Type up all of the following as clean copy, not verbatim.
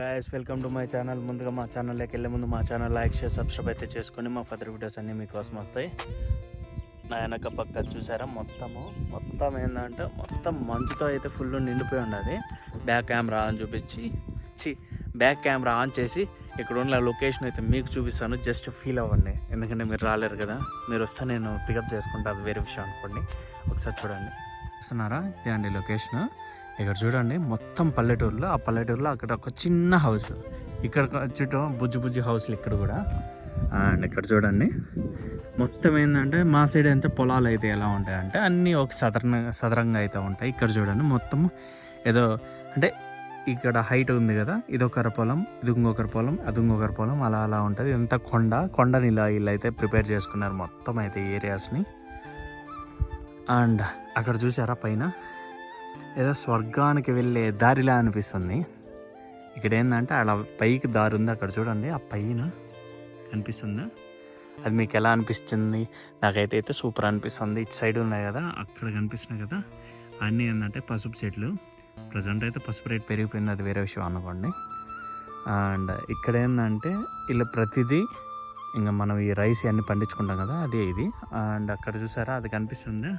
Guys welcome to my channel. ముందుగా మా ఛానల్లోకి వెళ్ళే ముందు మా ఛానల్ లైక్ షేర్ సబ్స్క్రైబ్ అయితే చేసుకొని మా ఫర్దర్ వీడియోస్ అన్నీ మీకోసం వస్తాయి. నా వెనక పక్క చూసారా మొత్తం ఏంటంటే మొత్తం మంచుతో అయితే ఫుల్ నిండిపోయి ఉన్నది. బ్యాక్ కెమెరా ఆన్ చేసి ఇక్కడ ఉన్న లొకేషన్ అయితే మీకు చూపిస్తాను. జస్ట్ ఫీల్ అవ్వండి, ఎందుకంటే మీరు రాలేరు కదా. మీరు వస్తే నేను పికప్ చేసుకుంటా, అది వేరే విషయం అనుకోండి. ఒకసారి చూడండి, చూస్తున్నారా? ఇదే అండి లొకేషన్. ఇక్కడ చూడండి మొత్తం పల్లెటూరులో, ఆ పల్లెటూరులో అక్కడ ఒక చిన్న హౌస్, ఇక్కడ చుట్టూ బుజ్జి హౌస్లు ఇక్కడ కూడా. అండ్ ఇక్కడ చూడండి మొత్తం ఏంటంటే మా సైడ్ అయితే పొలాలు అయితే ఎలా ఉంటాయంటే అన్నీ ఒక సదరంగా అయితే ఉంటాయి. ఇక్కడ చూడండి మొత్తం ఏదో అంటే ఇక్కడ హైట్ ఉంది కదా, ఇది ఒకరి పొలం, ఇది ఇంకొకరి పొలం, అది ఇంకొకరి పొలం, అలా ఉంటుంది. ఎంత కొండని ఇలా అయితే ప్రిపేర్ చేసుకున్నారు మొత్తం అయితే ఏరియాస్ని. అండ్ అక్కడ చూసారా పైన ఏదో స్వర్గానికి వెళ్ళే దారిలా అనిపిస్తుంది. ఇక్కడ ఏంటంటే అలా పైకి దారి ఉంది, అక్కడ చూడండి ఆ పైన కనిపిస్తుందా? అది మీకు ఎలా అనిపిస్తుంది? నాకైతే సూపర్ అనిపిస్తుంది. ఇటు సైడ్ ఉన్నాయి కదా, అక్కడ కనిపిస్తున్నాయి కదా, అన్నీ ఏంటంటే పసుపు చెట్లు. ప్రజెంట్ అయితే పసుపు రేట్ పెరిగిపోయింది, అది వేరే విషయం అనుకోండి. అండ్ ఇక్కడ ఏంటంటే ఇలా ప్రతిదీ ఇంకా మనం ఈ రైస్ అన్నీ పండించుకుంటాం కదా, అదే ఇది. అండ్ అక్కడ చూసారా అది కనిపిస్తుందా?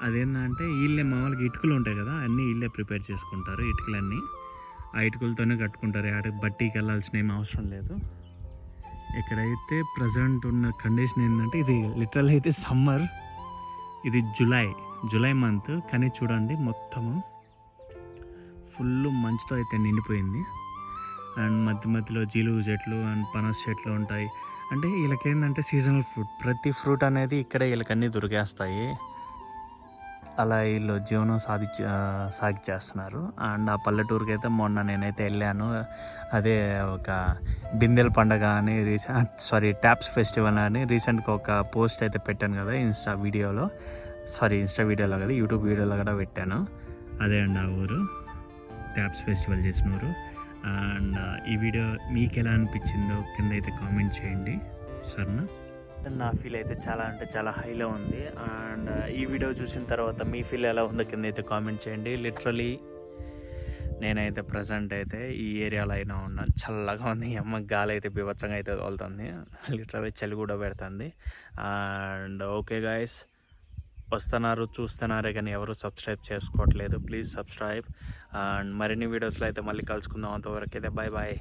అదేంటంటే వీళ్ళే మామూలుగా ఇటుకలు ఉంటాయి కదా, అన్నీ వీళ్ళే ప్రిపేర్ చేసుకుంటారు. ఇటుకలన్నీ ఆ ఇటుకలతోనే కట్టుకుంటారు. ఆడకి బట్టీకి వెళ్ళాల్సిన ఏం అవసరం లేదు. ఇక్కడైతే ప్రజెంట్ ఉన్న కండిషన్ ఏంటంటే ఇది లిటరల్ అయితే సమ్మర్, ఇది జూలై మంత్, కానీ చూడండి మొత్తము ఫుల్ మంచుతో అయితే నిండిపోయింది. అండ్ మధ్యలో జీలుగు చెట్లు అండ్ పనస చెట్లు ఉంటాయి. అంటే వీళ్ళకేంటంటే సీజనల్ ఫ్రూట్, ప్రతి ఫ్రూట్ అనేది ఇక్కడే వీళ్ళకన్నీ దొరికేస్తాయి. అలా వీళ్ళు జీవనం సాగిచేస్తున్నారు. అండ్ ఆ పల్లెటూరుకి అయితే మొన్న నేనైతే వెళ్ళాను. అదే ఒక బిందెల పండగ అని ట్యాప్స్ ఫెస్టివల్ అని రీసెంట్గా ఒక పోస్ట్ అయితే పెట్టాను కదా ఇన్స్టా వీడియోలో కదా, యూట్యూబ్ వీడియోలో కూడా పెట్టాను. అదే అండి ఆ ఊరు, ట్యాప్స్ ఫెస్టివల్ చేసిన ఊరు. అండ్ ఈ వీడియో మీకు ఎలా అనిపించిందో కింద అయితే కామెంట్ చేయండి. సరేనా? నా ఫీల్ అయితే చాలా హైలో ఉంది. అండ్ ఈ వీడియో చూసిన తర్వాత మీ ఫీల్ ఎలా ఉందో కింద అయితే కామెంట్ చేయండి. లిటరలీ నేనైతే ప్రజెంట్ అయితే ఈ ఏరియాలో అయినా ఉన్నాను. చల్లగా ఉంది, అమ్మ గాలి అయితే బీభత్సంగా అయితే తోలుతుంది. లిటరలీ చలి కూడా పెడుతుంది. అండ్ ఓకే గాయస్, వస్తున్నారు చూస్తున్నారే కానీ ఎవరు సబ్స్క్రైబ్ చేసుకోవట్లేదు. Please subscribe. అండ్ మరిన్ని వీడియోస్లో అయితే మళ్ళీ కలుసుకుందాం. అంతవరకు అయితే బాయ్.